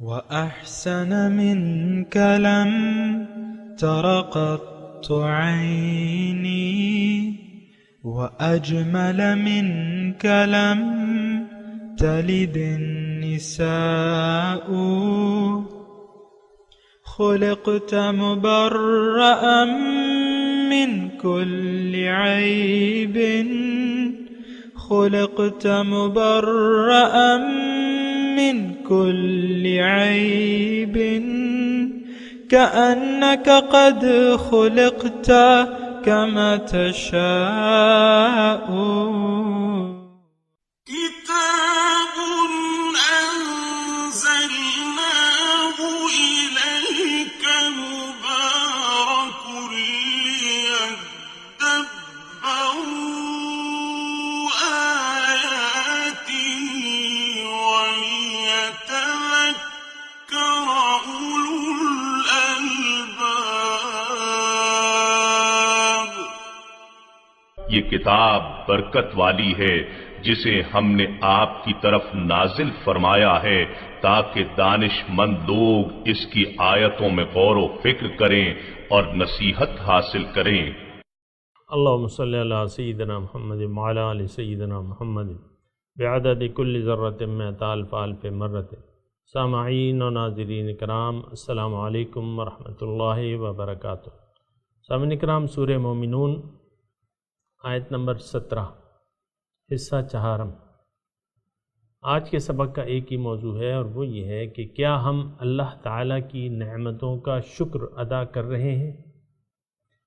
وأحسن منك لم تر قط عيني وأجمل منك لم تلد النساء خلقت مبرأ من كل عيب خلقت مبرأ من كل عيب كأنك قد خلقت كما تشاء كتاب أنزلناه إليك مبارك ليدبروا آياته وليتذكر أولو الألباب. یہ کتاب برکت والی ہے جسے ہم نے آپ کی طرف نازل فرمایا ہے تاکہ دانش مند لوگ اس کی آیتوں میں غور و فکر کریں اور نصیحت حاصل کریں. اللہم صلی علی سیدنا محمد وعلی آل سیدنا محمد بعدد کل ذرۃ مئۃ الف الف مرۃ. سامعین و ناظرین کرام، السلام علیکم ورحمۃ اللہ وبرکاتہ. سامعین کرام، سورہ مومنون آیت نمبر 17، حصہ چہارم. آج کے سبق کا ایک ہی موضوع ہے اور وہ یہ ہے کہ کیا ہم اللہ تعالیٰ کی نعمتوں کا شکر ادا کر رہے ہیں.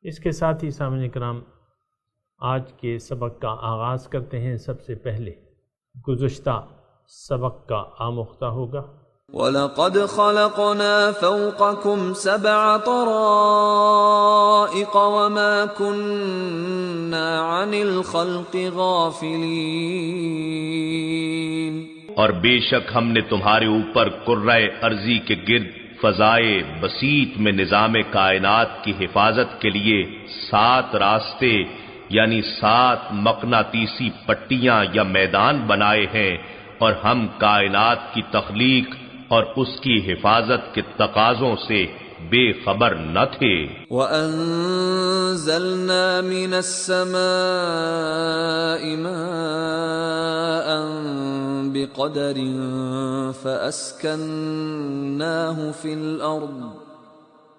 اس کے ساتھ ہی سامعین کرام آج کے سبق کا آغاز کرتے ہیں. سب سے پہلے گزشتہ سبق کا آموختہ ہوگا. وَلَقَدْ خَلَقْنَا فَوْقَكُمْ سَبْعَ طَرَائِقَ وَمَا كُنَّا عَنِ الْخَلْقِ غَافِلِينَ. اور بے شک ہم نے تمہارے اوپر کرۂ ارضی کے گرد فضائے بسیط میں نظام کائنات کی حفاظت کے لیے 7 راستے یعنی 7 مقناطیسی پٹیاں یا میدان بنائے ہیں، اور ہم کائنات کی تخلیق اور اس کی حفاظت کے تقاضوں سے بے خبر نہ تھے. وَأَنزَلْنَا مِنَ السَّمَاءِ مَاءً بِقَدَرٍ فَأَسْكَنَّاهُ فِي الْأَرْضِ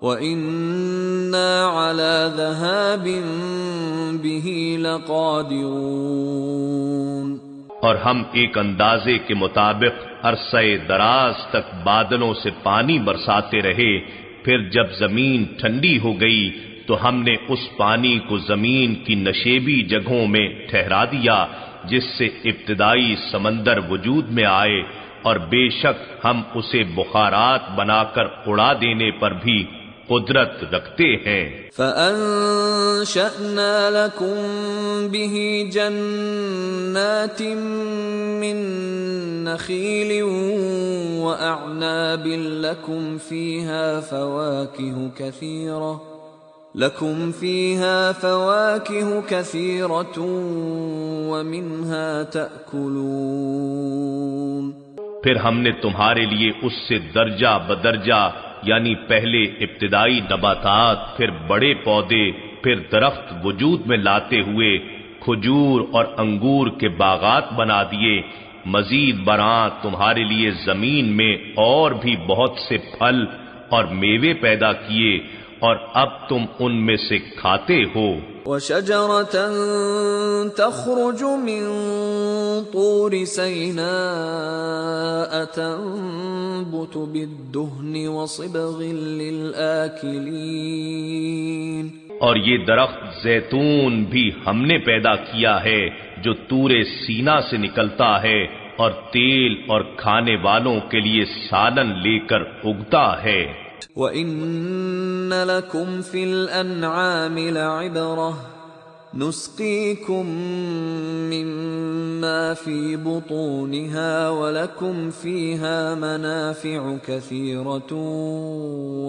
وَإِنَّا عَلَى ذَهَابٍ بِهِ لَقَادِرُونَ. اور ہم ایک اندازے کے مطابق عرصہ دراز تک بادلوں سے پانی برساتے رہے، پھر جب زمین ٹھنڈی ہو گئی تو ہم نے اس پانی کو زمین کی نشیبی جگہوں میں ٹھہرا دیا جس سے ابتدائی سمندر وجود میں آئے، اور بے شک ہم اسے بخارات بنا کر اڑا دینے پر بھی قدرت رکھتے ہیں. فَأَنشَأْنَا لَكُم بِهِ جَنَّاتٍ مِّن نَّخِيلٍ وَأَعْنَابٍ لَّكُمْ فِيهَا فَوَاكِهُ كَثِيرَةٌ وَمِنْهَا تَأْكُلُونَ. پھر ہم نے تمہارے لیے اس سے درجہ بدرجہ یعنی پہلے ابتدائی نباتات، پھر بڑے پودے، پھر درخت وجود میں لاتے ہوئے کھجور اور انگور کے باغات بنا دیے. مزید برآں تمہارے لیے زمین میں اور بھی بہت سے پھل اور میوے پیدا کیے، اور اب تم ان میں سے کھاتے ہو. وَشَجَرَةً تَخْرُجُ مِن طُورِ سَيْنَاءَ تَنبُتُ بِالدُّهْنِ وَصِبْغٍ لِّلْآكِلِينَ. اور یہ درخت زیتون بھی ہم نے پیدا کیا ہے جو طور سینا سے نکلتا ہے اور تیل اور کھانے والوں کے لیے سالن لے کر اگتا ہے. وَإِنَّ لَكُمْ فِي الْأَنْعَامِ لَعِبْرَةً نُسْقِيكُم مِّمَّا فِي بُطُونِهَا وَلَكُمْ فِيهَا مَنَافِعُ كَثِيرَةٌ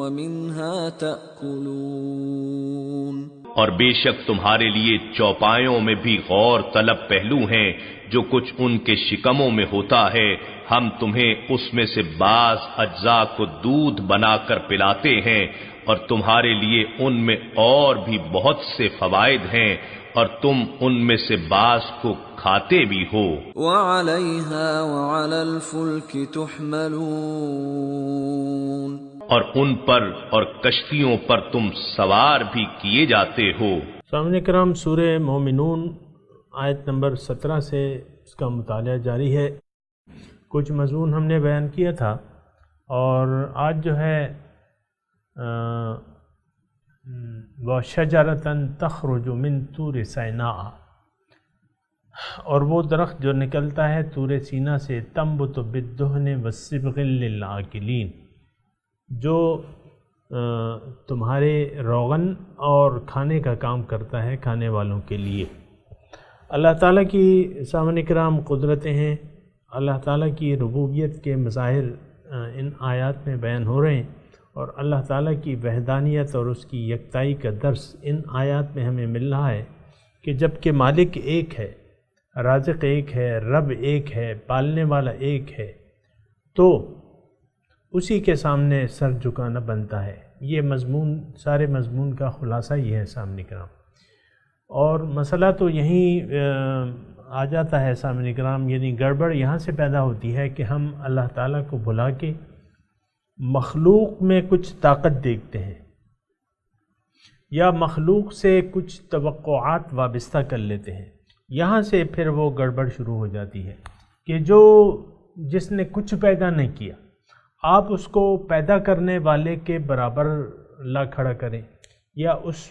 وَمِنْهَا تَأْكُلُونَ. اور بے شک تمہارے لیے چوپایوں میں بھی غور طلب پہلو ہیں جو کچھ ان کے شکموں میں ہوتا ہے ہم تمہیں اس میں سے بعض اجزاء کو دودھ بنا کر پلاتے ہیں، اور تمہارے لیے ان میں اور بھی بہت سے فوائد ہیں، اور تم ان میں سے بعض کو کھاتے بھی ہو۔ وعليها وعلى الفلك تحملون، اور ان پر اور کشتیوں پر تم سوار بھی کیے جاتے ہو۔ سامعین کرام، سورہ مومنون آیت نمبر 17 سے اس کا مطالعہ جاری ہے۔ کچھ مضمون ہم نے بیان کیا تھا، اور آج جو ہے وَشَجَرَةً تَخْرُجُ مِن طُورِ سِینَاءَ، اور وہ درخت جو نکلتا ہے طور سینا سے، تنبت بالدہن والصبغ للعاقلین، جو تمہارے روغن اور کھانے کا کام کرتا ہے کھانے والوں کے لیے۔ اللہ تعالیٰ کی سامعین کرام قدرتیں ہیں، اللہ تعالیٰ کی ربوبیت کے مظاہر ان آیات میں بیان ہو رہے ہیں، اور اللہ تعالیٰ کی وحدانیت اور اس کی یکتائی کا درس ان آیات میں ہمیں مل رہا ہے کہ جب کہ مالک ایک ہے، رازق ایک ہے، رب ایک ہے، پالنے والا ایک ہے، تو اسی کے سامنے سر جھکانا بنتا ہے۔ یہ مضمون، سارے مضمون کا خلاصہ یہ ہے سامعین کرام، اور مسئلہ تو یہیں آ جاتا ہے سامعین کرام، یعنی گڑبڑ یہاں سے پیدا ہوتی ہے کہ ہم اللہ تعالیٰ کو بھلا کے مخلوق میں کچھ طاقت دیکھتے ہیں، یا مخلوق سے کچھ توقعات وابستہ کر لیتے ہیں۔ یہاں سے پھر وہ گڑبڑ شروع ہو جاتی ہے کہ جس نے کچھ پیدا نہیں کیا، آپ اس کو پیدا کرنے والے کے برابر لا کھڑا کریں، یا اس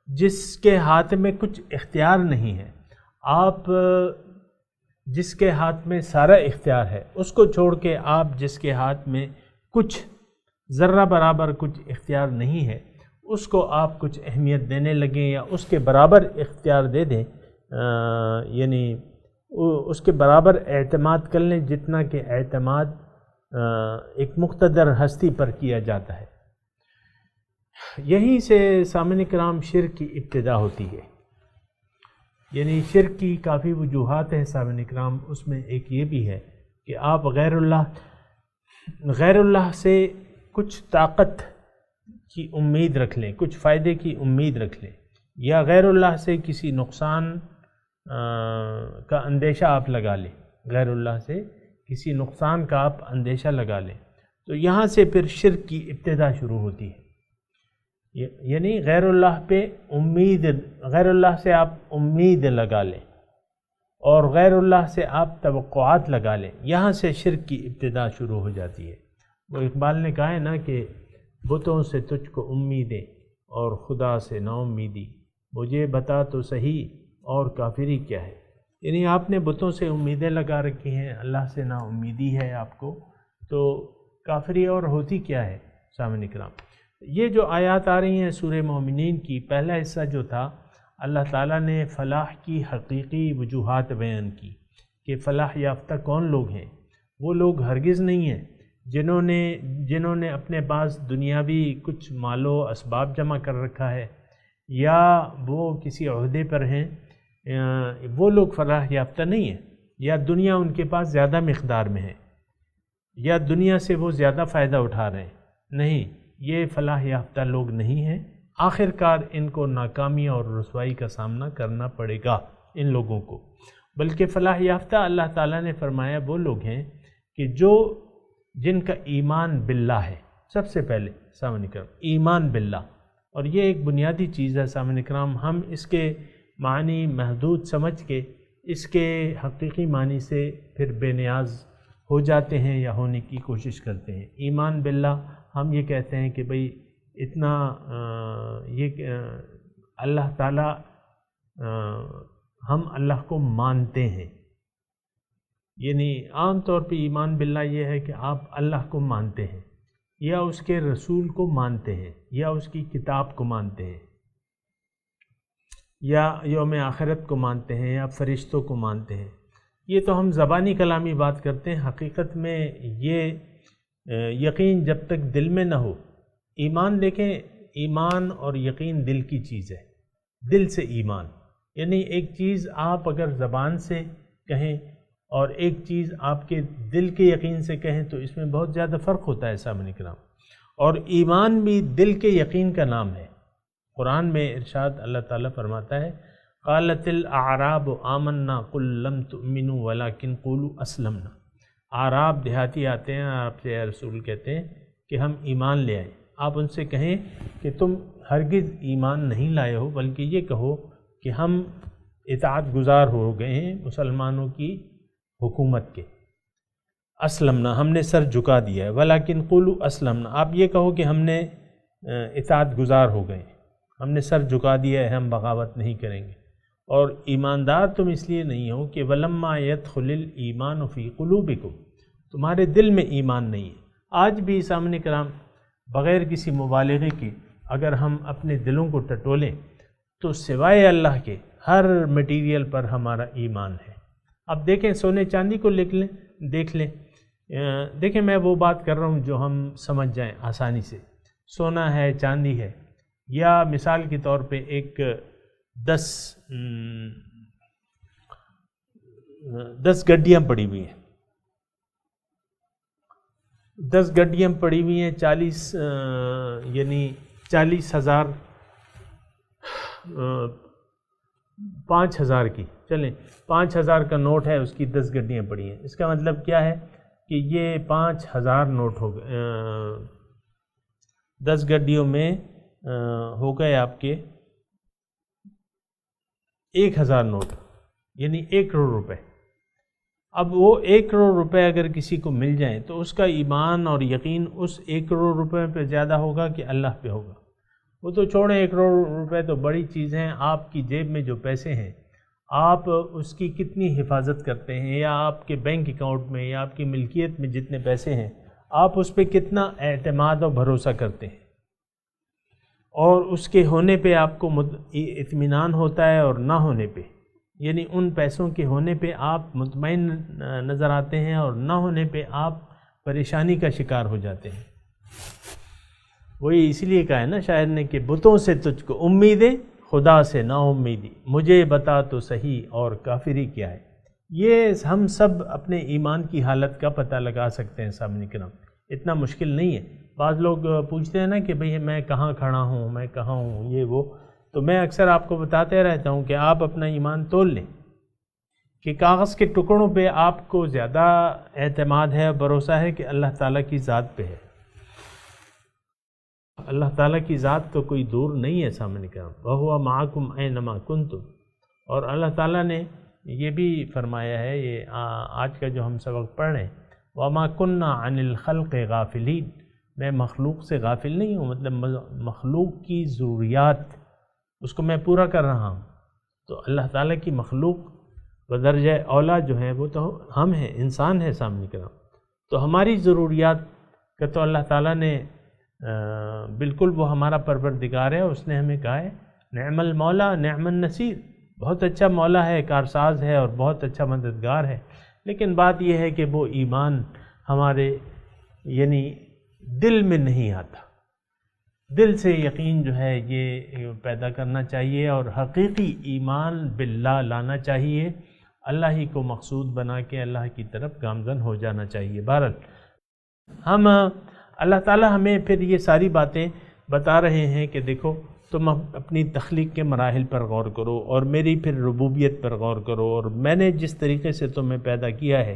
جس کے ہاتھ میں کچھ اختیار نہیں ہے، آپ جس کے ہاتھ میں سارا اختیار ہے اس کو چھوڑ کے آپ جس کے ہاتھ میں کچھ ذرہ برابر کچھ اختیار نہیں ہے اس کو آپ کچھ اہمیت دینے لگیں، یا اس کے برابر اختیار دے دیں، یعنی اس کے برابر اعتماد کر لیں جتنا کہ اعتماد ایک مقتدر ہستی پر کیا جاتا ہے۔ یہیں سے سامعین کرام شرک کی ابتدا ہوتی ہے، یعنی شرک کی کافی وجوہات ہیں سامعین کرام، اس میں ایک یہ بھی ہے کہ آپ غیر اللہ سے کچھ طاقت کی امید رکھ لیں، کچھ فائدے کی امید رکھ لیں، یا غیر اللہ سے کسی نقصان کا اندیشہ آپ لگا لیں، غیر اللہ سے کسی نقصان کا آپ اندیشہ لگا لیں، تو یہاں سے پھر شرک کی ابتدا شروع ہوتی ہے۔ یعنی غیر اللہ سے آپ امید لگا لیں، اور غیر اللہ سے آپ توقعات لگا لیں، یہاں سے شرک کی ابتدا شروع ہو جاتی ہے۔ وہ اقبال نے کہا ہے نا کہ بتوں سے تجھ کو امیدیں اور خدا سے نا امیدی، مجھے بتا تو صحیح اور کافری کیا ہے۔ یعنی آپ نے بتوں سے امیدیں لگا رکھی ہیں، اللہ سے نا امیدی ہے آپ کو، تو کافری اور ہوتی کیا ہے سامعین کرام؟ یہ جو آیات آ رہی ہیں سورہ مومنین کی، پہلا حصہ جو تھا اللہ تعالیٰ نے فلاح کی حقیقی وجوہات بیان کی کہ فلاح یافتہ کون لوگ ہیں۔ وہ لوگ ہرگز نہیں ہیں جنہوں نے اپنے پاس دنیاوی کچھ مال و اسباب جمع کر رکھا ہے، یا وہ کسی عہدے پر ہیں، وہ لوگ فلاح یافتہ نہیں ہیں، یا دنیا ان کے پاس زیادہ مقدار میں ہے، یا دنیا سے وہ زیادہ فائدہ اٹھا رہے ہیں۔ نہیں، یہ فلاح یافتہ لوگ نہیں ہیں، آخر کار ان کو ناکامی اور رسوائی کا سامنا کرنا پڑے گا ان لوگوں کو۔ بلکہ فلاح یافتہ اللہ تعالیٰ نے فرمایا وہ لوگ ہیں کہ جن کا ایمان باللہ ہے۔ سب سے پہلے سامعین کرام ایمان باللہ، اور یہ ایک بنیادی چیز ہے سامعین کرام، ہم اس کے معنی محدود سمجھ کے اس کے حقیقی معنی سے پھر بے نیاز ہو جاتے ہیں یا ہونے کی کوشش کرتے ہیں۔ ایمان باللہ ہم یہ کہتے ہیں کہ بھئی اتنا اللہ تعالیٰ، ہم اللہ کو مانتے ہیں، یعنی عام طور پہ ایمان باللہ یہ ہے کہ آپ اللہ کو مانتے ہیں، یا اس کے رسول کو مانتے ہیں، یا اس کی کتاب کو مانتے ہیں، یا یوم آخرت کو مانتے ہیں، یا فرشتوں کو مانتے ہیں۔ یہ تو ہم زبانی کلامی بات کرتے ہیں، حقیقت میں یہ یقین جب تک دل میں نہ ہو، ایمان دیکھیں، ایمان اور یقین دل کی چیز ہے، دل سے ایمان، یعنی ایک چیز آپ اگر زبان سے کہیں اور ایک چیز آپ کے دل کے یقین سے کہیں تو اس میں بہت زیادہ فرق ہوتا ہے سامعین کرام۔ اور ایمان بھی دل کے یقین کا نام ہے۔ قرآن میں ارشاد اللہ تعالیٰ فرماتا ہے قالت الاعراب آمنا قل لم تؤمنوا ولکن قولوا اسلمنا۔ اعراب دیہاتی آتے ہیں، آپ سے رسول کہتے ہیں کہ ہم ایمان لے آئے۔ آپ ان سے کہیں کہ تم ہرگز ایمان نہیں لائے ہو، بلکہ یہ کہو کہ ہم اطاعت گزار ہو گئے ہیں مسلمانوں کی حکومت کے۔ اسلمنا، ہم نے سر جھکا دیا ہے، ولیکن قولوا اسلمنا، آپ یہ کہو کہ ہم نے اطاعت گزار ہو گئے، ہم نے سر جھکا دیا ہے، ہم بغاوت نہیں کریں گے۔ اور ایماندار تم اس لیے نہیں ہو کہ ولما يدخل الایمان فی قلوبکم، تمہارے دل میں ایمان نہیں ہے۔ آج بھی سامنے کرام بغیر کسی مبالغے کے اگر ہم اپنے دلوں کو ٹٹولیں تو سوائے اللہ کے ہر مٹیریل پر ہمارا ایمان ہے۔ اب دیکھیں سونے چاندی کو دیکھ لیں، دیکھیں میں وہ بات کر رہا ہوں جو ہم سمجھ جائیں آسانی سے۔ سونا ہے، چاندی ہے، یا مثال کے طور پہ ایک 10 گڈیاں پڑی ہوئی ہیں، 10 گڈیاں پڑی ہوئی ہیں، 40,000 5,000 کی، چلیں 5,000 کا نوٹ ہے، اس کی 10 گڈیاں پڑی ہیں۔ اس کا مطلب کیا ہے کہ یہ 5,000 نوٹ ہو گئے، 10 گڈیوں میں ہو گئے آپ کے 1,000 نوٹ، یعنی 1 کروڑ روپے۔ اب وہ 1 کروڑ روپے اگر کسی کو مل جائیں تو اس کا ایمان اور یقین اس 1 کروڑ روپے پہ زیادہ ہوگا کہ اللہ پہ ہوگا؟ وہ تو چھوڑیں، 1 کروڑ روپے تو بڑی چیز ہیں، آپ کی جیب میں جو پیسے ہیں آپ اس کی کتنی حفاظت کرتے ہیں، یا آپ کے بینک اکاؤنٹ میں یا آپ کی ملکیت میں جتنے پیسے ہیں آپ اس پہ کتنا اعتماد اور بھروسہ کرتے ہیں، اور اس کے ہونے پہ آپ کو اطمینان ہوتا ہے اور نہ ہونے پہ، یعنی ان پیسوں کے ہونے پہ آپ مطمئن نظر آتے ہیں اور نہ ہونے پہ آپ پریشانی کا شکار ہو جاتے ہیں۔ وہی اس لیے کہا ہے نا شاعر نے کہ بتوں سے تجھ کو امیدیں، خدا سے نا امیدی، مجھے بتا تو صحیح اور کافری کیا ہے۔ یہ ہم سب اپنے ایمان کی حالت کا پتہ لگا سکتے ہیں سامنے کرام، اتنا مشکل نہیں ہے۔ بعض لوگ پوچھتے ہیں نا کہ بھئی میں کہاں کھڑا ہوں، میں کہاں ہوں، یہ وہ، تو میں اکثر آپ کو بتاتے رہتا ہوں کہ آپ اپنا ایمان تول لیں کہ کاغذ کے ٹکڑوں پہ آپ کو زیادہ اعتماد ہے اور بھروسہ ہے کہ اللہ تعالیٰ کی ذات پہ ہے۔ اللہ تعالیٰ کی ذات تو کوئی دور نہیں ہے سامنے کا، وَهُوَ مَعَكُمْ أَيْنَمَا كُنْتُمْ، اور اللہ تعالیٰ نے یہ بھی فرمایا ہے، یہ آج کا جو ہم سبق پڑھ رہے ہیں، وَمَا كُنَّا عَنِ الْخَلْقِ غَافِلِينَ، میں مخلوق سے غافل نہیں ہوں، مطلب مخلوق کی ضروریات اس کو میں پورا کر رہا ہوں۔ تو اللہ تعالیٰ کی مخلوق بدرجہ اولا جو ہے وہ تو ہم ہیں، انسان ہیں سامنے کرام، تو ہماری ضروریات کا تو اللہ تعالیٰ نے بالکل وہ ہمارا پروردگار ہے، اس نے ہمیں کہا ہے نعم المولا نعم النصیر، بہت اچھا مولا ہے، کارساز ہے اور بہت اچھا مددگار ہے۔ لیکن بات یہ ہے کہ وہ ایمان ہمارے یعنی دل میں نہیں آتا، دل سے یقین جو ہے یہ پیدا کرنا چاہیے اور حقیقی ایمان باللہ لانا چاہیے، اللہ ہی کو مقصود بنا کے اللہ کی طرف گامزن ہو جانا چاہیے۔ بہرحال ہم اللہ تعالیٰ ہمیں پھر یہ ساری باتیں بتا رہے ہیں کہ دیکھو تم اپنی تخلیق کے مراحل پر غور کرو اور میری پھر ربوبیت پر غور کرو، اور میں نے جس طریقے سے تمہیں پیدا کیا ہے،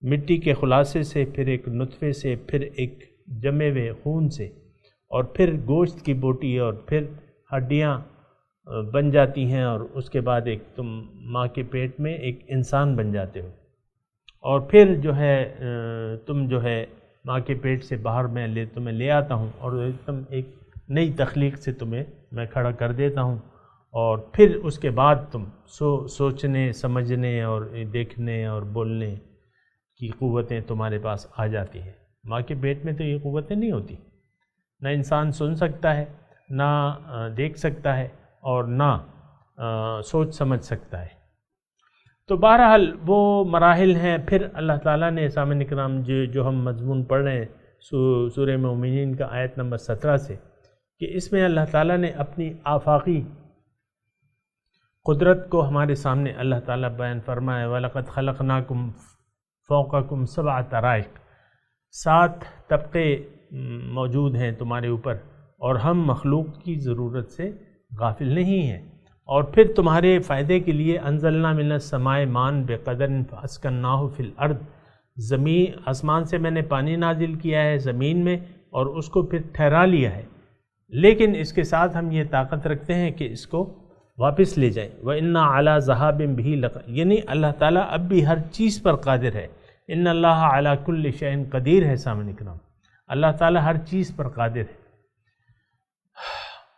مٹی کے خلاصے سے، پھر ایک نطفے سے، پھر ایک جمے ہوئے خون سے، اور پھر گوشت کی بوٹی، اور پھر ہڈیاں بن جاتی ہیں، اور اس کے بعد ایک تم ماں کے پیٹ میں ایک انسان بن جاتے ہو، اور پھر جو ہے تم جو ہے ماں کے پیٹ سے باہر میں تمہیں لے آتا ہوں اور تم ایک نئی تخلیق سے تمہیں میں کھڑا کر دیتا ہوں، اور پھر اس کے بعد تم سوچنے، سمجھنے اور دیکھنے اور بولنے کی قوتیں تمہارے پاس آ جاتی ہیں۔ ماں کے پیٹ میں تو یہ قوتیں نہیں ہوتی، نہ انسان سن سکتا ہے، نہ دیکھ سکتا ہے، اور نہ سوچ سمجھ سکتا ہے۔ تو بہرحال وہ مراحل ہیں۔ پھر اللہ تعالیٰ نے سامعین کرام جو ہم مضمون پڑھ رہے ہیں سورہ مومنین کا آیت نمبر 17 سے، کہ اس میں اللہ تعالیٰ نے اپنی آفاقی قدرت کو ہمارے سامنے اللہ تعالیٰ بیان فرمائے وَلَقَدْ خَلَقْنَاكُمْ فَوْقَكُمْ سَبْعَ طَرَائِق، 7 طبقے موجود ہیں تمہارے اوپر، اور ہم مخلوق کی ضرورت سے غافل نہیں ہیں، اور پھر تمہارے فائدے کے لیے انزلنا من السماء ماء بقدر فاسکناہ فی الارض، زمین آسمان سے میں نے پانی نازل کیا ہے زمین میں اور اس کو پھر ٹھہرا لیا ہے، لیکن اس کے ساتھ ہم یہ طاقت رکھتے ہیں کہ اس کو واپس لے جائیں۔ وَإِنَّا عَلَىٰ ذَهَابٍ بِهِ یعنی اللہ تعالیٰ اب بھی ہر چیز پر قادر ہے۔ ان اللہ علی کل شیء قدیر ہے سامعین کرام، اللہ تعالیٰ ہر چیز پر قادر ہے۔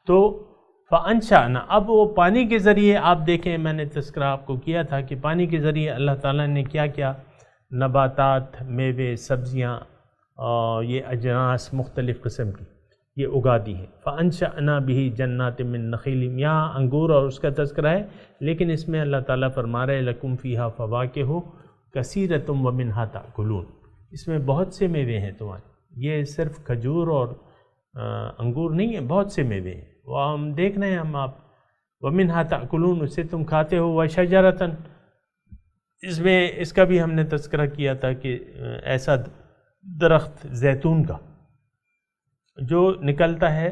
تو فَأَنشَأْنَا، اب وہ پانی کے ذریعے آپ دیکھیں، میں نے تذکرہ آپ کو کیا تھا کہ پانی کے ذریعے اللہ تعالیٰ نے کیا کیا، نباتات، میوے، سبزیاں، یہ اجناس مختلف قسم کی یہ اگا دی ہیں۔ فَأَنشَأْنَا بِهِ جَنَّاتٍ مِّن نَخِيلٍ، یہاں انگور اور اس کا تذکرہ ہے، لیکن اس میں اللہ تعالیٰ فرما رہے لَكُمْ فِيهَا فَوَاكِهُ كَثِيرَةٌ وَمِنْهَا تَأْكُلُونَ، اس میں بہت سے میوے ہیں تمہارے، یہ صرف کھجور اور انگور نہیں ہیں، بہت سے میوے ہیں، وہ ہم دیکھ رہے ہیں ہم آپ، وَمِنْهَا تَأْكُلُونَ، اس سے تم کھاتے ہو، وَشَجَرَةً، اس میں اس کا بھی ہم نے تذکرہ کیا تھا کہ ایسا درخت زیتون کا جو نکلتا ہے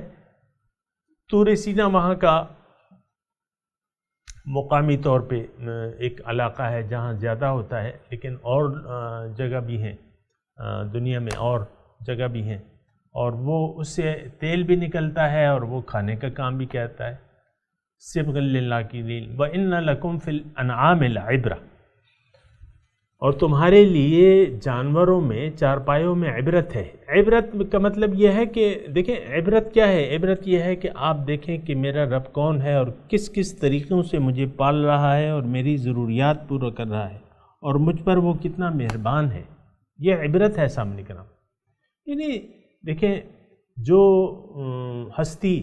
طور سینا، وہاں کا مقامی طور پہ ایک علاقہ ہے جہاں زیادہ ہوتا ہے، لیکن اور جگہ بھی ہیں دنیا میں، اور جگہ بھی ہیں، اور وہ اس سے تیل بھی نکلتا ہے اور وہ کھانے کا کام بھی کرتا ہے۔ صبغا للآکلین وَإِنَّ لَكُمْ فِي الْأَنْعَامِ لَعِبْرَةً، اور تمہارے لیے جانوروں میں، چارپائیوں میں عبرت ہے۔ عبرت کا مطلب یہ ہے کہ دیکھیں عبرت کیا ہے، عبرت یہ ہے کہ آپ دیکھیں کہ میرا رب کون ہے اور کس کس طریقوں سے مجھے پال رہا ہے اور میری ضروریات پورا کر رہا ہے، اور مجھ پر وہ کتنا مہربان ہے، یہ عبرت ہے سامنے کرام۔ یعنی دیکھیں جو ہستی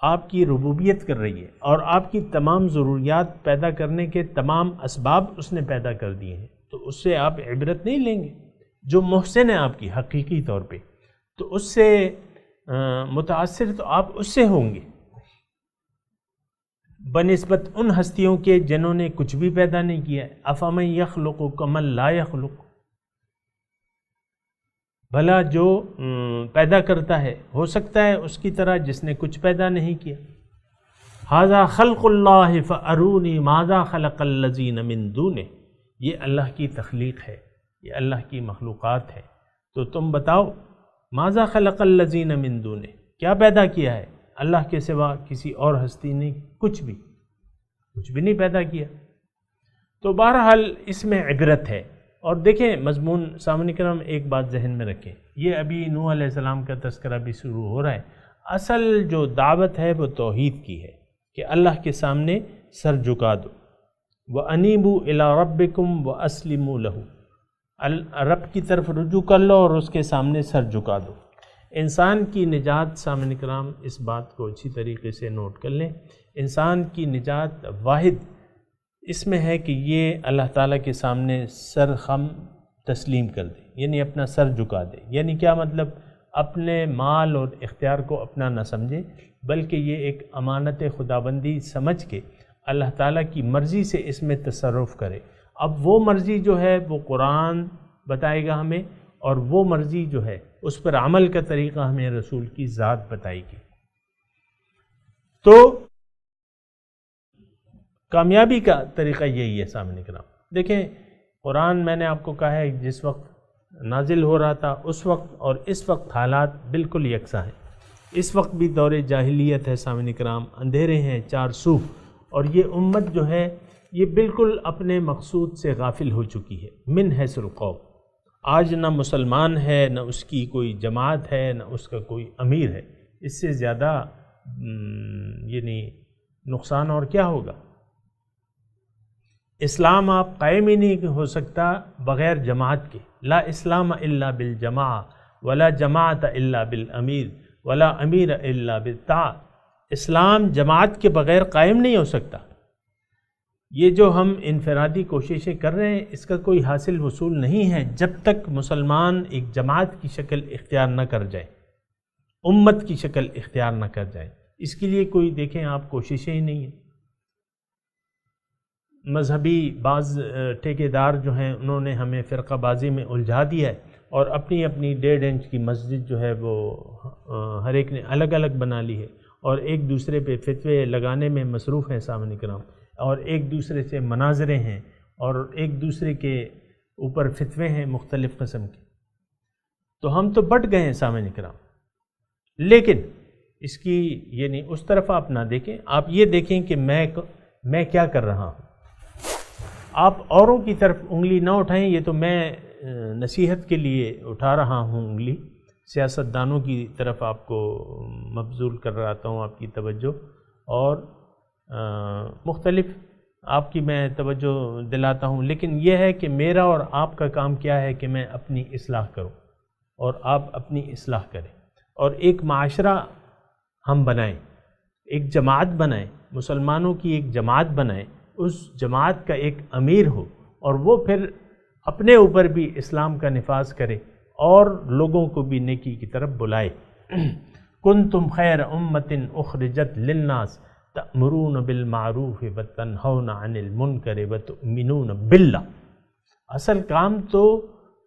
آپ کی ربوبیت کر رہی ہے اور آپ کی تمام ضروریات پیدا کرنے کے تمام اسباب اس نے پیدا کر دیے ہیں، تو اس سے آپ عبرت نہیں لیں گے؟ جو محسن ہے آپ کی حقیقی طور پہ، تو اس سے متاثر تو آپ اس سے ہوں گے بنسبت ان ہستیوں کے جنہوں نے کچھ بھی پیدا نہیں کیا ہے۔ افمن یخلق کمن لا یخلق، بھلا جو پیدا کرتا ہے ہو سکتا ہے اس کی طرح جس نے کچھ پیدا نہیں کیا۔ ھذا خلق اللہ فارونی ماذا خلق الذین من دونہ، یہ اللہ کی تخلیق ہے، یہ اللہ کی مخلوقات ہے، تو تم بتاؤ ماذا خلق الذین من دونہ، کیا پیدا کیا ہے اللہ کے سوا کسی اور ہستی نے؟ کچھ بھی نہیں پیدا کیا۔ تو بہرحال اس میں عبرت ہے۔ اور دیکھیں مضمون سامنے کرام، ایک بات ذہن میں رکھیں، یہ ابھی نوح علیہ السلام کا تذکرہ بھی شروع ہو رہا ہے، اصل جو دعوت ہے وہ توحید کی ہے کہ اللہ کے سامنے سر جھکا دو، وَأَنِيبُوا إِلَىٰ رَبِّكُمْ وَأَسْلِمُوا لَهُ، رب کی طرف رجوع کر لو اور اس کے سامنے سر جھکا دو۔ انسان کی نجات سامعین کرام، اس بات کو اچھی طریقے سے نوٹ کر لیں، انسان کی نجات واحد اس میں ہے کہ یہ اللہ تعالیٰ کے سامنے سر خم تسلیم کر دے، یعنی اپنا سر جھکا دے۔ یعنی کیا مطلب؟ اپنے مال اور اختیار کو اپنا نہ سمجھے، بلکہ یہ ایک امانت خداوندی سمجھ کے اللہ تعالیٰ کی مرضی سے اس میں تصرف کرے۔ اب وہ مرضی جو ہے وہ قرآن بتائے گا ہمیں، اور وہ مرضی جو ہے اس پر عمل کا طریقہ ہمیں رسول کی ذات بتائے گی۔ تو کامیابی کا طریقہ یہی ہے سامنے کرام۔ دیکھیں قرآن میں نے آپ کو کہا ہے جس وقت نازل ہو رہا تھا اس وقت اور اس وقت حالات بالکل یکساں ہیں۔ اس وقت بھی دور جاہلیت ہے سامنے کرام، اندھیرے ہیں چار سو، اور یہ امت جو ہے یہ بالکل اپنے مقصود سے غافل ہو چکی ہے۔ من حیث القوم، آج نہ مسلمان ہے، نہ اس کی کوئی جماعت ہے، نہ اس کا کوئی امیر ہے۔ اس سے زیادہ یعنی نقصان اور کیا ہوگا؟ اسلام آپ قائم ہی نہیں ہو سکتا بغیر جماعت کے۔ لا اسلام الا بالجماع ولا جماعت الا بالامیر ولا امیر الا بالطاعۃ، اسلام جماعت کے بغیر قائم نہیں ہو سکتا۔ یہ جو ہم انفرادی کوششیں کر رہے ہیں اس کا کوئی حاصل وصول نہیں ہے جب تک مسلمان ایک جماعت کی شکل اختیار نہ کر جائے، امت کی شکل اختیار نہ کر جائے۔ اس کے لیے کوئی دیکھیں آپ کوششیں ہی نہیں ہیں۔ مذہبی بعض ٹھیکیدار جو ہیں انہوں نے ہمیں فرقہ بازی میں الجھا دیا ہے، اور اپنی اپنی 1.5 انچ کی مسجد جو ہے وہ ہر ایک نے الگ الگ بنا لی ہے، اور ایک دوسرے پہ فتوے لگانے میں مصروف ہیں سامعین کرام، اور ایک دوسرے سے مناظرے ہیں، اور ایک دوسرے کے اوپر فتوے ہیں مختلف قسم کے. تو ہم تو بٹ گئے ہیں سامعین کرام. لیکن اس کی یعنی اس طرف آپ نہ دیکھیں، آپ یہ دیکھیں کہ میں کیا کر رہا ہوں. آپ اوروں کی طرف انگلی نہ اٹھائیں، یہ تو میں نصیحت کے لیے اٹھا رہا ہوں انگلی، سیاستدانوں کی طرف آپ کو مبذول کر رہا ہوں آپ کی توجہ، اور مختلف آپ کی میں توجہ دلاتا ہوں. لیکن یہ ہے کہ میرا اور آپ کا کام کیا ہے کہ میں اپنی اصلاح کروں اور آپ اپنی اصلاح کریں، اور ایک معاشرہ ہم بنائیں، ایک جماعت بنائیں، مسلمانوں کی ایک جماعت بنائیں، اس جماعت کا ایک امیر ہو، اور وہ پھر اپنے اوپر بھی اسلام کا نفاذ کرے اور لوگوں کو بھی نیکی کی طرف بلائے. کنتم خیر امت اخرجت للناس تأمرون بالمعروف وتنہون عن المنکر وتؤمنون باللہ. اصل کام تو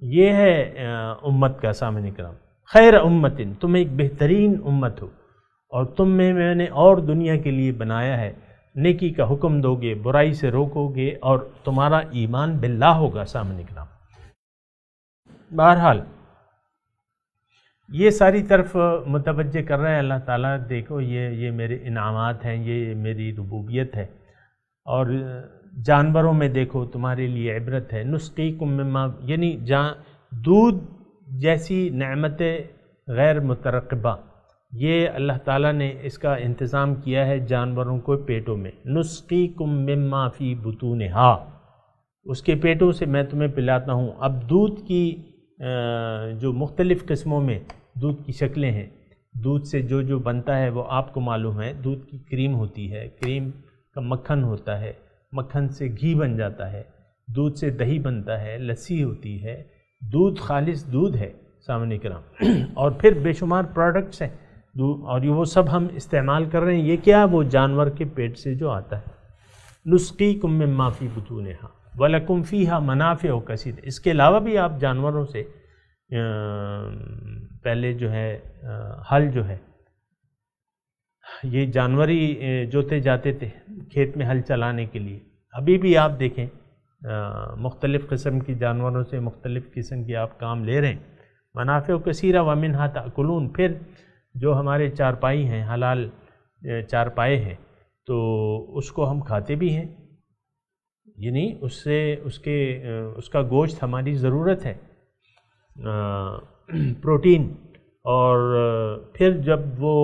یہ ہے امت کا سامنے کرام، خیر امت، تم ایک بہترین امت ہو، اور تم میں نے اور دنیا کے لیے بنایا ہے. نیکی کا حکم دو گے، برائی سے روکو گے، اور تمہارا ایمان باللہ ہوگا سامنے کرام. بہرحال یہ ساری طرف متوجہ کر رہے ہیں اللہ تعالیٰ. دیکھو یہ میرے انعامات ہیں، یہ میری ربوبیت ہے. اور جانوروں میں دیکھو تمہارے لیے عبرت ہے. نسقیکم مما، یعنی دودھ جیسی نعمت غیر مترقبہ، یہ اللہ تعالیٰ نے اس کا انتظام کیا ہے جانوروں کو پیٹوں میں. نسقیکم مما فی بطونہا، اس کے پیٹوں سے میں تمہیں پلاتا ہوں. اب دودھ کی جو مختلف قسموں میں دودھ کی شکلیں ہیں، دودھ سے جو بنتا ہے وہ آپ کو معلوم ہے. دودھ کی کریم ہوتی ہے، کریم کا مکھن ہوتا ہے، مکھن سے گھی بن جاتا ہے، دودھ سے دہی بنتا ہے، لسی ہوتی ہے. دودھ خالص دودھ ہے سامنے کرام، اور پھر بے شمار پروڈکٹس ہیں، اور وہ سب ہم استعمال کر رہے ہیں. یہ کیا؟ وہ جانور کے پیٹ سے جو آتا ہے. نسقیکم مما فی بطونہا وَلَكُمْ فِيهَا مَنَافِعُ كَثِيرَةٌ. اس کے علاوہ بھی آپ جانوروں سے پہلے جو ہے ہل جو ہے، یہ جانور ہی جوتے جاتے تھے کھیت میں ہل چلانے کے لیے. ابھی بھی آپ دیکھیں مختلف قسم کی جانوروں سے مختلف قسم کے آپ کام لے رہے ہیں. منافع کثیرہ ومنہا تأکلون. پھر جو ہمارے چارپائی ہیں، حلال چارپائے ہیں، تو اس کو ہم کھاتے بھی ہیں، یعنی اس کا گوشت ہماری ضرورت ہے، پروٹین. اور پھر جب وہ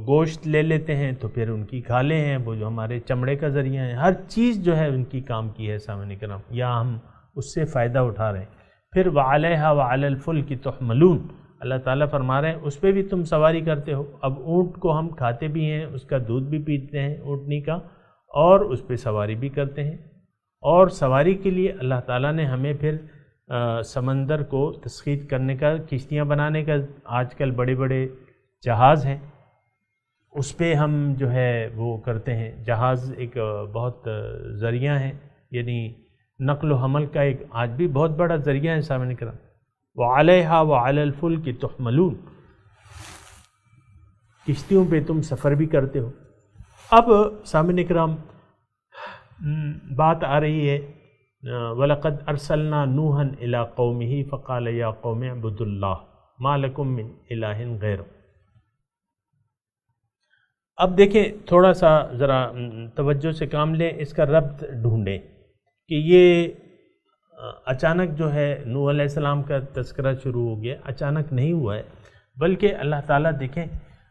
گوشت لے لیتے ہیں تو پھر ان کی کھالیں ہیں، وہ جو ہمارے چمڑے کا ذریعہ ہیں. ہر چیز جو ہے ان کی کام کی ہے سامعین کرام، یا ہم اس سے فائدہ اٹھا رہے ہیں. پھر وَعَلَيْهَا وَعَلَى الْفُلْكِ تُحْمَلُونَ، اللہ تعالیٰ فرما رہے ہیں اس پہ بھی تم سواری کرتے ہو. اب اونٹ کو ہم کھاتے بھی ہیں، اس کا دودھ بھی پیتے ہیں اونٹنی کا، اور اس پہ سواری بھی کرتے ہیں. اور سواری کے لیے اللہ تعالیٰ نے ہمیں پھر سمندر کو تسخیر کرنے کا، کشتیاں بنانے کا، آج کل بڑے بڑے جہاز ہیں، اس پہ ہم جو ہے وہ کرتے ہیں. جہاز ایک بہت ذریعہ ہے، یعنی نقل و حمل کا ایک آج بھی بہت بڑا ذریعہ ہے سامنے کرام. وَعَلَيْهَا وَعَلَى الْفُلْكِ تُحْمَلُونَ، کشتیوں پہ تم سفر بھی کرتے ہو. اب سامعین کرام بات آ رہی ہے وَلَقَدْ أَرْسَلْنَا نُوحًا إِلَىٰ قَوْمِهِ فَقَالَ يَا قَوْمِ اعْبُدُوا اللَّهَ مَا لَكُم مِّنْ إِلَٰهٍ غَيْرُهُ. اب دیکھیں تھوڑا سا ذرا توجہ سے کام لیں، اس کا ربط ڈھونڈیں کہ یہ اچانک جو ہے نوح علیہ السلام کا تذکرہ شروع ہو گیا. اچانک نہیں ہوا ہے، بلکہ اللہ تعالیٰ دیکھیں،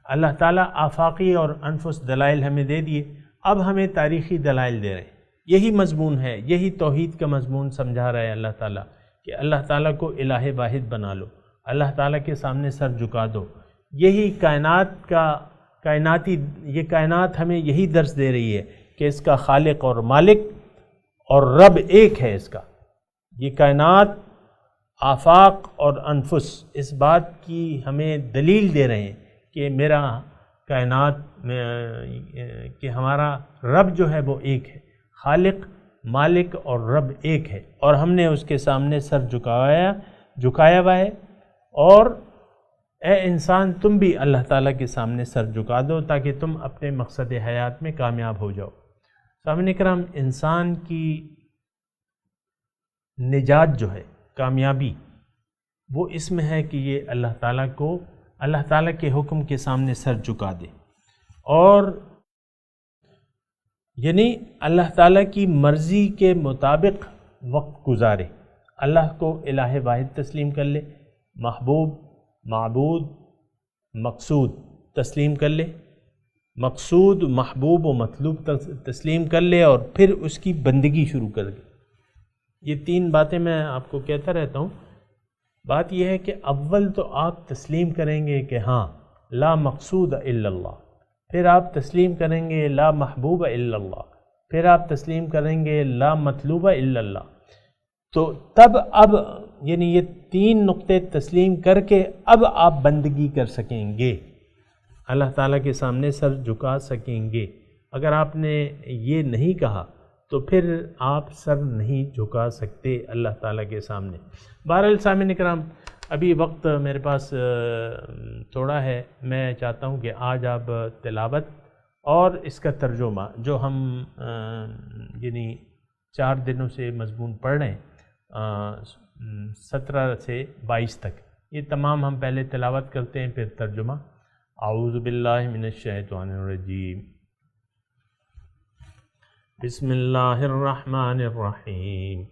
اللہ تعالیٰ آفاقی اور انفس دلائل ہمیں دے دیے، اب ہمیں تاریخی دلائل دے رہے ہیں. یہی مضمون ہے، یہی توحید کا مضمون سمجھا رہا ہے اللہ تعالیٰ کہ اللہ تعالیٰ کو الہ واحد بنا لو، اللہ تعالیٰ کے سامنے سر جھکا دو. یہی یہ کائنات ہمیں یہی درس دے رہی ہے کہ اس کا خالق اور مالک اور رب ایک ہے. اس کا یہ کائنات، آفاق اور انفس اس بات کی ہمیں دلیل دے رہے ہیں کہ میرا کائنات میں کہ ہمارا رب جو ہے وہ ایک ہے، خالق مالک اور رب ایک ہے، اور ہم نے اس کے سامنے سر جھکایا ہوا ہے، اور اے انسان تم بھی اللہ تعالیٰ کے سامنے سر جھکا دو تاکہ تم اپنے مقصد حیات میں کامیاب ہو جاؤ۔ سامعین کرام، انسان کی نجات جو ہے، کامیابی، وہ اس میں ہے کہ یہ اللہ تعالیٰ کے حکم کے سامنے سر جھکا دے، اور یعنی اللہ تعالیٰ کی مرضی کے مطابق وقت گزارے، اللہ کو الہ واحد تسلیم کر لے، محبوب، معبود، مقصود تسلیم کر لے، مقصود، محبوب و مطلوب تسلیم کر لے، اور پھر اس کی بندگی شروع کر دے۔ یہ تین باتیں میں آپ کو کہتا رہتا ہوں۔ بات یہ ہے کہ اول تو آپ تسلیم کریں گے کہ ہاں لا مقصود الا اللہ، پھر آپ تسلیم کریں گے لا محبوب الا اللہ، پھر آپ تسلیم کریں گے لا مطلوب الا اللہ۔ تو تب اب یعنی یہ تین نقطے تسلیم کر کے اب آپ بندگی کر سکیں گے، اللہ تعالیٰ کے سامنے سر جھکا سکیں گے۔ اگر آپ نے یہ نہیں کہا تو پھر آپ سر نہیں جھکا سکتے اللہ تعالیٰ کے سامنے۔ بہرحال سامعین کرام، ابھی وقت میرے پاس تھوڑا ہے، میں چاہتا ہوں کہ آج آپ تلاوت اور اس کا ترجمہ جو ہم یعنی 4 دنوں سے مضمون پڑھ رہے ہیں، 17 سے 22 تک، یہ تمام ہم پہلے تلاوت کرتے ہیں پھر ترجمہ۔ اعوذ باللہ من الشیطان الرجیم، بسم اللہ الرحمن الرحیم۔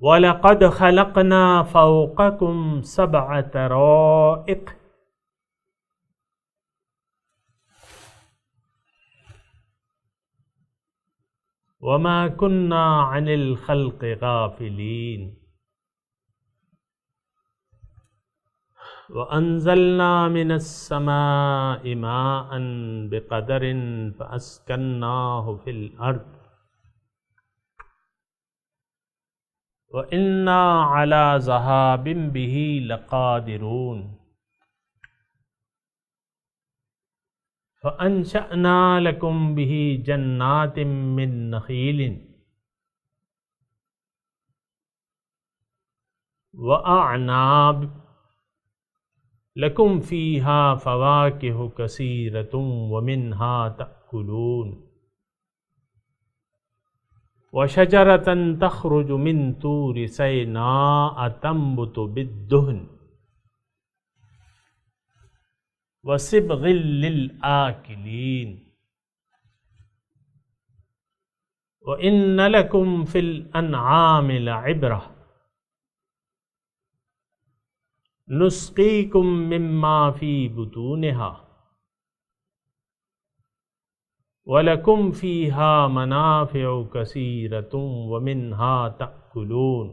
وَلَقَدْ خَلَقْنَا فَوْقَكُمْ 7 طَرَائِقَ وَمَا كُنَّا عَنِ الْخَلْقِ غَافِلِينَ وَأَنزَلْنَا مِنَ السَّمَاءِ مَاءً بِقَدَرٍ فَأَسْكَنَّاهُ فِي الْأَرْضِ وَإِنَّا عَلَى ذَهَابٍ بِهِ لَقَادِرُونَ فَأَنشَأْنَا لَكُمْ بِهِ جَنَّاتٍ مِّن نَخِيلٍ وَأَعْنَابٍ لَكُمْ فِيهَا فَوَاكِهُ كَثِيرَةٌ وَمِنْهَا تَأْكُلُونَ وَشَجَرَةً تَخْرُجُ مِنْ طُورِ سَيْنَاءَ تَنبُتُ بِالدُّهْنِ وَصِبْغٍ لِلْآكِلِينَ وَإِنَّ لَكُمْ فِي الْأَنْعَامِ لَعِبْرَةً نُسْقِيكُم مِّمَّا فِي بُطُونِهَا وَلَكُمْ فِيهَا مَنَافِعُ كَثِيرَةٌ وَمِنْهَا تَأْكُلُونَ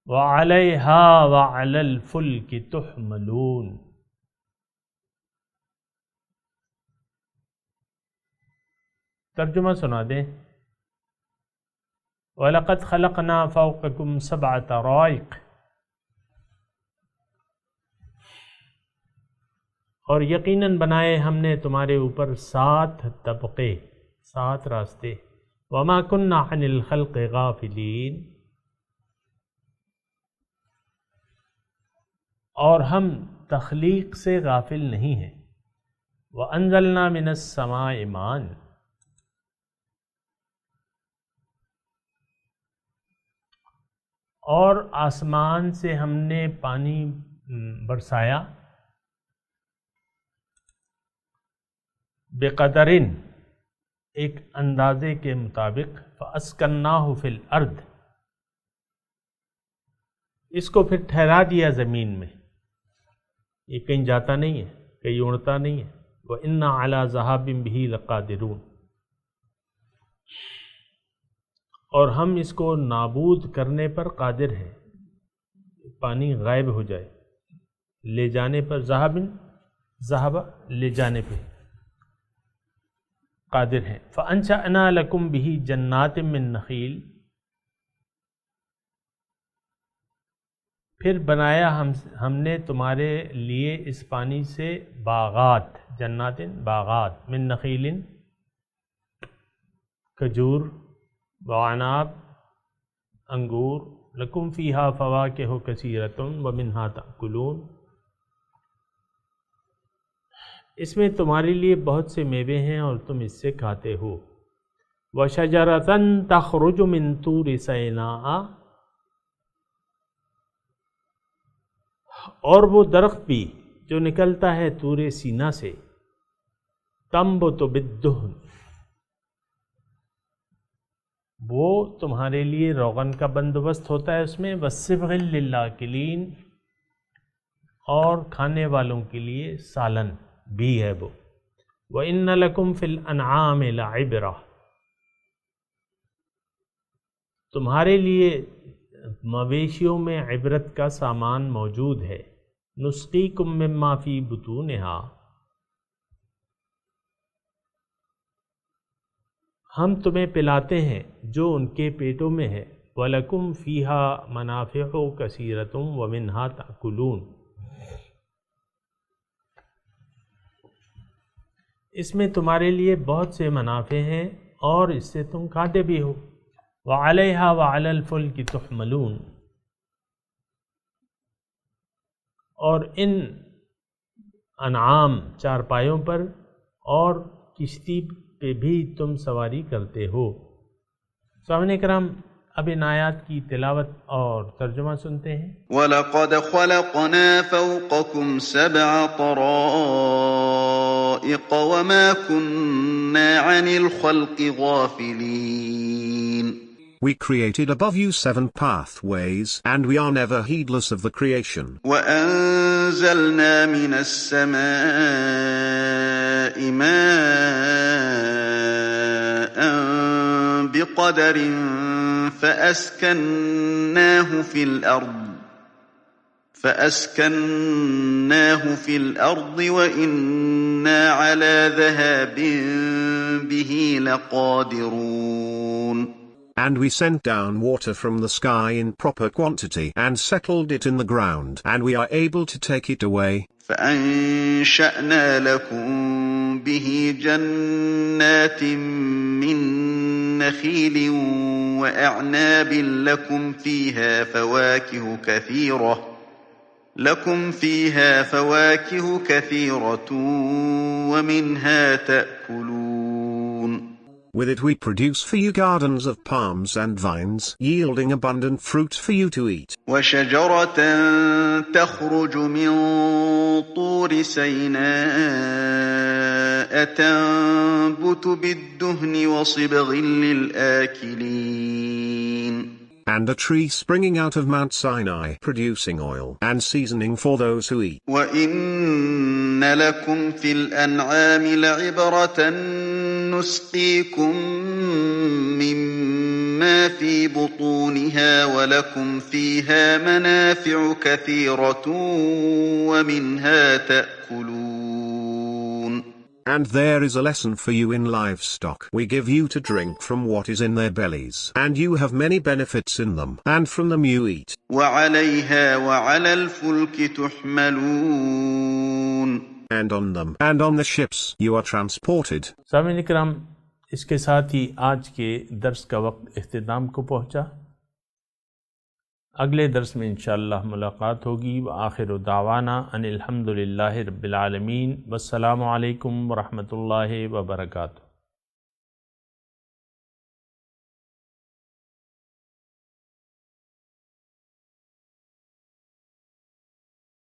وَعَلَيْهَا وَعَلَى الْفُلْكِ تُحْمَلُونَ۔ ترجمہ سنا دیں۔ وَلَقَدْ خَلَقْنَا فَوْقَكُمْ 7 طَرَائِقَ، اور یقیناً بنائے ہم نے تمہارے اوپر 7 طبقے، 7 راستے۔ وَمَا كُنَّا عَنِ الْخَلْقِ غَافِلِينَ، اور ہم تخلیق سے غافل نہیں ہیں۔ وَأَنزَلْنَا مِنَ السَّمَاءِ مَاءً، اور آسمان سے ہم نے پانی برسایا، بقدرن، ایک اندازے کے مطابق، فَأَسْكَنَّاهُ فِي الْأَرْضِ، اس کو پھر ٹھہرا دیا زمین میں، یہ کہیں جاتا نہیں ہے، کہیں اڑتا نہیں ہے۔ وَإِنَّا عَلَى ذَهَابٍ بِهِ لَقَادِرُونَ، اور ہم اس کو نابود کرنے پر قادر ہیں، پانی غائب ہو جائے، لے جانے پر، ذہب لے جانے پہ قادر ہیں۔ فَأَنشَأْنَا لَكُمْ بِهِ جَنَّاتٍ مِّن نَخِيلٍ، پھر بنایا ہم نے تمہارے لیے اس پانی سے باغات، جنات باغات، من نخیل کھجور، وعناب انگور، لکم فیہا فواکہ کثیرۃ ومنہا تأکلون، اس میں تمہارے لیے بہت سے میوے ہیں اور تم اس سے کھاتے ہو، وشجرۃ تخرج من طور سیناء، اور وہ درخت بھی جو نکلتا ہے طور سینا سے، تنبت بالدہن، وہ تمہارے لیے روغن کا بندوبست ہوتا ہے اس میں، والصبغ للآکلین، اور کھانے والوں کے لیے سالن بھی ہے وہ، وَإِنَّ لَكُمْ فِي الْأَنْعَامِ لَعِبْرَةً، تمہارے لیے مویشیوں میں عبرت کا سامان موجود ہے، نسقیکم مما فی بطونہا، ہم تمہیں پلاتے ہیں جو ان کے پیٹوں میں ہے، وَلَكُمْ فِيهَا مَنَافِعُ كَثِيرَةٌ وَمِنْهَا تَأْكُلُونَ، اس میں تمہارے لیے بہت سے منافع ہیں اور اس سے تم کھاتے بھی ہو، وَعَلَيْهَا وَعَلَى الْفُلْكِ تُحْمَلُونَ، اور ان انعام چارپایوں پر اور کشتی پہ بھی تم سواری کرتے ہو۔ سامعین کرام، اب ان آیات کی تلاوت اور ترجمہ سنتے ہیں۔ وَلَقَدْ خَلَقْنَا فَوْقَكُمْ سَبْعَ طَرَائِقَ وَمَا كُنَّا عَنِ الْخَلْقِ غَافِلِينَ. We created above you 7 pathways, and we are never heedless of the creation. وَأَنزَلْنَا مِنَ السَّمَاءِ مَاءً بِقَدَرٍ فَأَسْكَنَّاهُ فِي الْأَرْضِ وَإِنَّا عَلَى ذَهَابٍ بِهِ لَقَادِرُونَ. And we sent down water from the sky in proper quantity and settled it in the ground, and we are able to take it away. فَأَنشَأْنَا لَكُم بِهِ جَنَّاتٍ مِّن نَّخِيلٍ وَأَعْنَابٍ لَّكُمْ فِيهَا فَوَاكِهُ كَثِيرَةٌ وَمِنْهَا تَأْكُلُونَ. With it we produce for you gardens of palms and vines, yielding abundant fruit for you to eat. وَشَجَرَةً تَخْرُجُ مِن طُورِ سَيْنَاءَ تَنبُتُ بِالدُّهْنِ وَصِبْغٍ لِّلْآكِلِينَ. And a tree springing out of Mount Sinai, producing oil and seasoning for those who eat. وَإِنَّ لَكُمْ فِي الْأَنْعَامِ لَعِبْرَةً نُسْقِيكُم مِّمَّا فِي بُطُونِهَا وَلَكُمْ فِيهَا مَنَافِعُ كَثِيرَةٌ وَمِنْهَا تَأْكُلُونَ. And there is a lesson for you in livestock. We give you to drink from what is in their bellies, and you have many benefits in them, and from them you eat. وَعَلَيْهَا وَعَلَى الْفُلْكِ تُحْمَلُونَ. And on them, and on the ships, you are transported. سامعین کرام، اس کے ساتھ ہی آج کے درس کا وقت اختتام کو پہنچا۔ اگلے درس میں انشاءاللہ ملاقات ہوگی۔ وآخر دعوانا ان الحمد للہ رب العالمین، والسلام علیکم ورحمۃ اللہ وبرکاتہ۔